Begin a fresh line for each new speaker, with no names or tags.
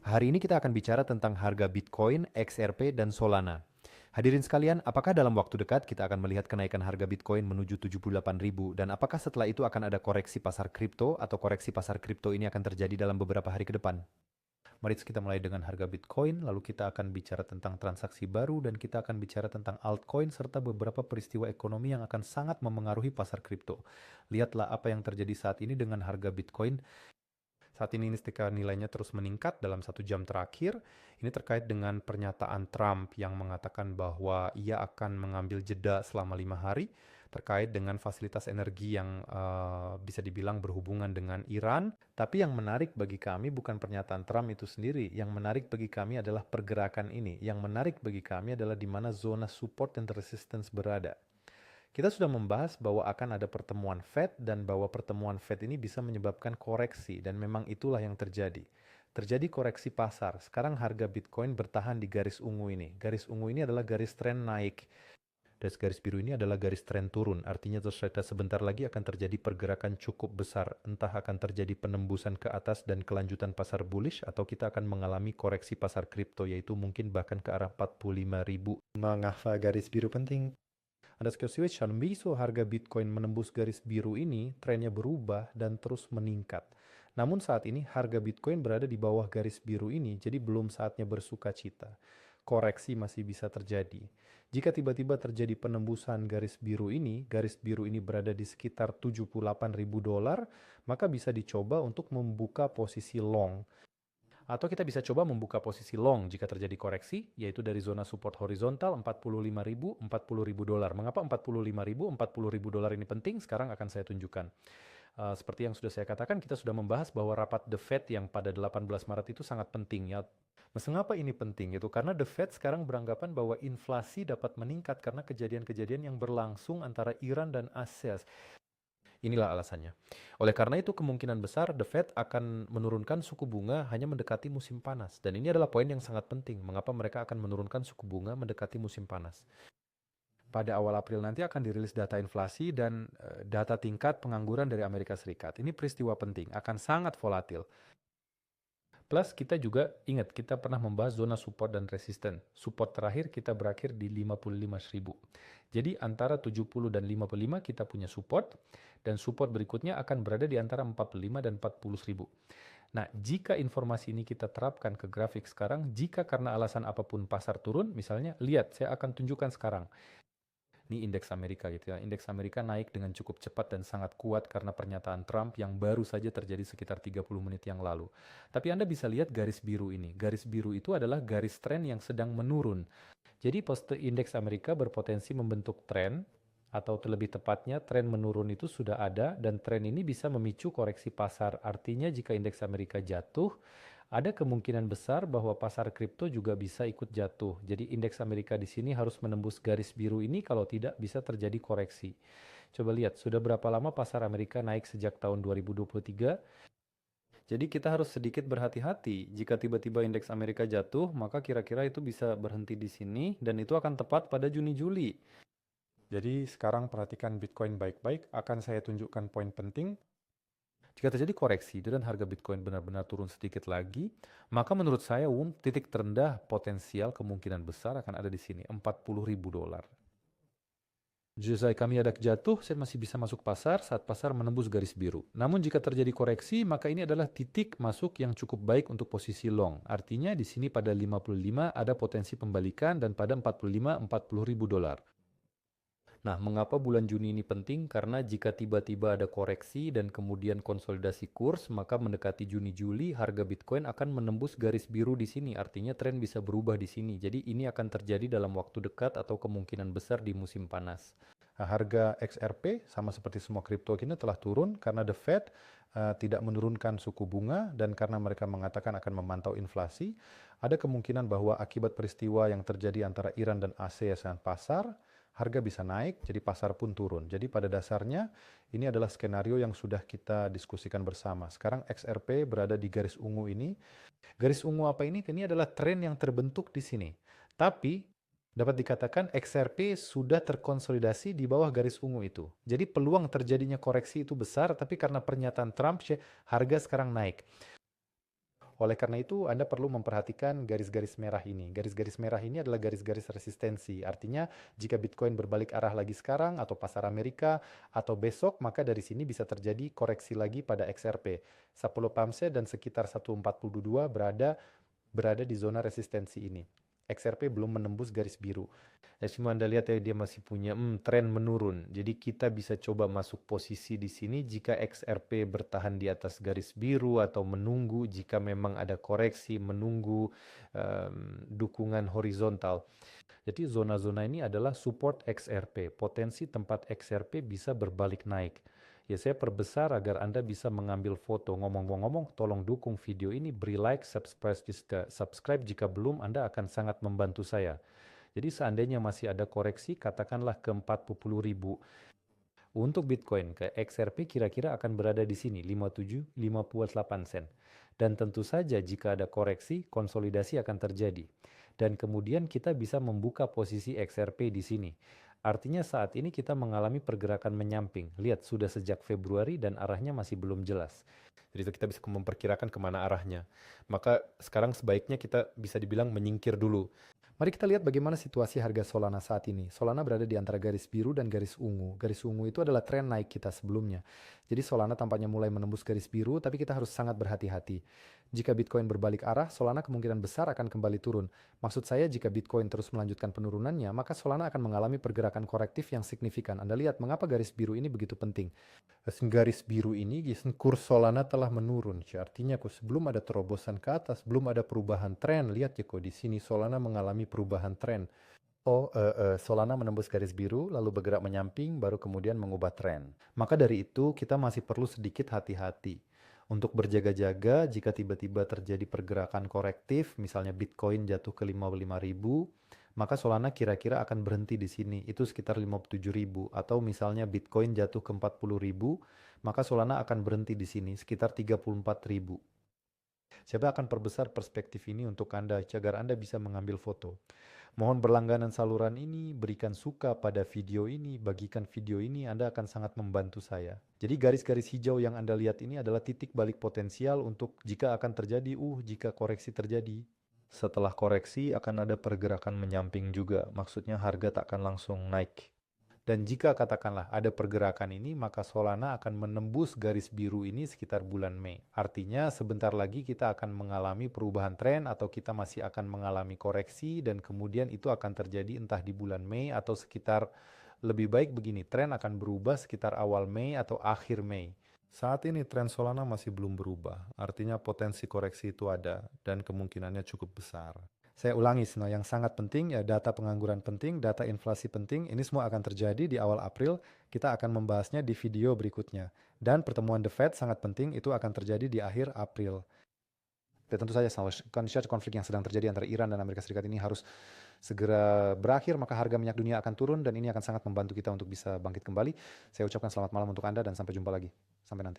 Hari ini kita akan bicara tentang harga Bitcoin, XRP, dan Solana. Hadirin sekalian, apakah dalam waktu dekat kita akan melihat kenaikan harga Bitcoin menuju 78.000 dan apakah setelah itu akan ada koreksi pasar kripto atau koreksi pasar kripto ini akan terjadi dalam beberapa hari ke depan? Mari kita mulai dengan harga Bitcoin, lalu kita akan bicara tentang transaksi baru dan kita akan bicara tentang altcoin serta beberapa peristiwa ekonomi yang akan sangat memengaruhi pasar kripto. Lihatlah apa yang terjadi saat ini dengan harga Bitcoin. Saat ini nilainya terus meningkat dalam 1 jam terakhir. Ini terkait dengan pernyataan Trump yang mengatakan bahwa ia akan mengambil jeda selama 5 hari terkait dengan fasilitas energi yang bisa dibilang berhubungan dengan Iran. Tapi yang menarik bagi kami bukan pernyataan Trump itu sendiri. Yang menarik bagi kami adalah pergerakan ini. Yang menarik bagi kami adalah di mana zona support dan resistance berada. Kita sudah membahas bahwa akan ada pertemuan Fed dan bahwa pertemuan Fed ini bisa menyebabkan koreksi dan memang itulah yang terjadi. Terjadi koreksi pasar. Sekarang harga Bitcoin bertahan di garis ungu ini. Garis ungu ini adalah garis tren naik. Dan garis biru ini adalah garis tren turun. Artinya sebentar lagi akan terjadi pergerakan cukup besar. Entah akan terjadi penembusan ke atas dan kelanjutan pasar bullish atau kita akan mengalami koreksi pasar kripto yaitu mungkin bahkan ke arah 45.000. Mengapa garis biru penting? Underscore switch Miso harga Bitcoin menembus garis biru ini, trennya berubah dan terus meningkat. Namun saat ini harga Bitcoin berada di bawah garis biru ini, jadi belum saatnya bersuka cita. Koreksi masih bisa terjadi. Jika tiba-tiba terjadi penembusan garis biru ini berada di sekitar 78.000 dolar, maka bisa dicoba untuk membuka posisi long. Atau kita bisa coba membuka posisi long jika terjadi koreksi, yaitu dari zona support horizontal 45.000, 40.000 dolar. Mengapa 45.000, 40.000 dolar ini penting? Sekarang akan saya tunjukkan. Seperti yang sudah saya katakan, kita sudah membahas bahwa rapat The Fed yang pada 18 Maret itu sangat penting. Ya. Mengapa ini penting? Itu karena The Fed sekarang beranggapan bahwa inflasi dapat meningkat karena kejadian-kejadian yang berlangsung antara Iran dan Asia. Inilah alasannya. Oleh karena itu kemungkinan besar The Fed akan menurunkan suku bunga hanya mendekati musim panas. Dan ini adalah poin yang sangat penting. Mengapa mereka akan menurunkan suku bunga mendekati musim panas. Pada awal April nanti akan dirilis data inflasi dan data tingkat pengangguran dari Amerika Serikat. Ini peristiwa penting, akan sangat volatil. Plus kita juga ingat kita pernah membahas zona support dan resisten. Support terakhir kita berakhir di 55.000. Jadi antara 70 dan 55 kita punya support dan support berikutnya akan berada di antara 45 dan 40.000. Nah, jika informasi ini kita terapkan ke grafik sekarang, jika karena alasan apapun pasar turun, misalnya lihat saya akan tunjukkan sekarang. Ini indeks Amerika gitu ya. Indeks Amerika naik dengan cukup cepat dan sangat kuat karena pernyataan Trump yang baru saja terjadi sekitar 30 menit yang lalu. Tapi Anda bisa lihat garis biru ini. Garis biru itu adalah garis tren yang sedang menurun. Jadi indeks Amerika berpotensi membentuk tren atau lebih tepatnya tren menurun itu sudah ada dan tren ini bisa memicu koreksi pasar. Artinya jika indeks Amerika jatuh, ada kemungkinan besar bahwa pasar kripto juga bisa ikut jatuh. Jadi indeks Amerika di sini harus menembus garis biru ini, kalau tidak bisa terjadi koreksi. Coba lihat, sudah berapa lama pasar Amerika naik sejak tahun 2023? Jadi kita harus sedikit berhati-hati. Jika tiba-tiba indeks Amerika jatuh, maka kira-kira itu bisa berhenti di sini dan itu akan tepat pada Juni-Juli. Jadi sekarang perhatikan Bitcoin baik-baik, akan saya tunjukkan poin penting. Jika terjadi koreksi dan harga Bitcoin benar-benar turun sedikit lagi, maka menurut saya titik terendah potensial kemungkinan besar akan ada di sini, 40.000 dolar. Jika kami ada jatuh, saya masih bisa masuk pasar saat pasar menembus garis biru. Namun jika terjadi koreksi, maka ini adalah titik masuk yang cukup baik untuk posisi long. Artinya di sini pada 55 ada potensi pembalikan dan pada 45 40.000 dolar. Nah, mengapa bulan Juni ini penting? Karena jika tiba-tiba ada koreksi dan kemudian konsolidasi kurs, maka mendekati Juni-Juli harga Bitcoin akan menembus garis biru di sini. Artinya tren bisa berubah di sini. Jadi ini akan terjadi dalam waktu dekat atau kemungkinan besar di musim panas. Nah, harga XRP sama seperti semua kripto kini telah turun karena The Fed tidak menurunkan suku bunga dan karena mereka mengatakan akan memantau inflasi. Ada kemungkinan bahwa akibat peristiwa yang terjadi antara Iran dan ASEAN pasar, harga bisa naik, jadi pasar pun turun. Jadi pada dasarnya ini adalah skenario yang sudah kita diskusikan bersama. Sekarang XRP berada di garis ungu ini. Garis ungu apa ini? Ini adalah tren yang terbentuk di sini. Tapi dapat dikatakan XRP sudah terkonsolidasi di bawah garis ungu itu. Jadi peluang terjadinya koreksi itu besar, tapi karena pernyataan Trump, harga sekarang naik. Oleh karena itu, Anda perlu memperhatikan garis-garis merah ini. Garis-garis merah ini adalah garis-garis resistensi. Artinya, jika Bitcoin berbalik arah lagi sekarang, atau pasar Amerika, atau besok, maka dari sini bisa terjadi koreksi lagi pada XRP. 10 pamse dan sekitar 142 berada di zona resistensi ini. XRP belum menembus garis biru. Ya, semua Anda lihat ya, dia masih punya tren menurun. Jadi kita bisa coba masuk posisi di sini jika XRP bertahan di atas garis biru atau menunggu jika memang ada koreksi, menunggu dukungan horizontal. Jadi zona-zona ini adalah support XRP, potensi tempat XRP bisa berbalik naik. Ya, saya perbesar agar Anda bisa mengambil foto. Ngomong-ngomong, tolong dukung video ini, beri like, subscribe jika belum, Anda akan sangat membantu saya. Jadi seandainya masih ada koreksi, katakanlah ke 40.000. Untuk Bitcoin, ke XRP kira-kira akan berada di sini, 57,58 sen. Dan tentu saja jika ada koreksi, konsolidasi akan terjadi. Dan kemudian kita bisa membuka posisi XRP di sini. Artinya saat ini kita mengalami pergerakan menyamping. Lihat, sudah sejak Februari dan arahnya masih belum jelas. Jadi kita bisa memperkirakan kemana arahnya. Maka sekarang sebaiknya kita bisa dibilang menyingkir dulu. Mari kita lihat bagaimana situasi harga Solana saat ini. Solana berada di antara garis biru dan garis ungu. Garis ungu itu adalah tren naik kita sebelumnya. Jadi Solana tampaknya mulai menembus garis biru, tapi kita harus sangat berhati-hati. Jika Bitcoin berbalik arah, Solana kemungkinan besar akan kembali turun. Maksud saya jika Bitcoin terus melanjutkan penurunannya, maka Solana akan mengalami pergerakan korektif yang signifikan. Anda lihat mengapa garis biru ini begitu penting. Garis biru ini, kurs Solana telah menurun. Artinya sebelum ada terobosan ke atas, belum ada perubahan tren. Lihat ya di sini Solana mengalami perubahan tren. Solana menembus garis biru, lalu bergerak menyamping, baru kemudian mengubah tren. Maka dari itu, kita masih perlu sedikit hati-hati. Untuk berjaga-jaga jika tiba-tiba terjadi pergerakan korektif, misalnya Bitcoin jatuh ke 55.000, maka Solana kira-kira akan berhenti di sini, itu sekitar 57.000. Atau misalnya Bitcoin jatuh ke 40.000, maka Solana akan berhenti di sini, sekitar 34.000. Saya akan perbesar perspektif ini untuk Anda, agar Anda bisa mengambil foto. Mohon berlangganan saluran ini, berikan suka pada video ini, bagikan video ini, Anda akan sangat membantu saya. Jadi garis-garis hijau yang Anda lihat ini adalah titik balik potensial untuk jika akan terjadi, jika koreksi terjadi. Setelah koreksi akan ada pergerakan menyamping juga, maksudnya harga tak akan langsung naik. Dan jika katakanlah ada pergerakan ini, maka Solana akan menembus garis biru ini sekitar bulan Mei. Artinya sebentar lagi kita akan mengalami perubahan tren atau kita masih akan mengalami koreksi dan kemudian itu akan terjadi entah di bulan Mei atau sekitar, lebih baik begini, tren akan berubah sekitar awal Mei atau akhir Mei. Saat ini tren Solana masih belum berubah, artinya potensi koreksi itu ada dan kemungkinannya cukup besar. Saya ulangi, yang sangat penting ya, data pengangguran penting, data inflasi penting, ini semua akan terjadi di awal April, kita akan membahasnya di video berikutnya. Dan pertemuan The Fed sangat penting, itu akan terjadi di akhir April. Dan tentu saja kondisi konflik yang sedang terjadi antara Iran dan Amerika Serikat ini harus segera berakhir, maka harga minyak dunia akan turun dan ini akan sangat membantu kita untuk bisa bangkit kembali. Saya ucapkan selamat malam untuk Anda dan sampai jumpa lagi. Sampai nanti.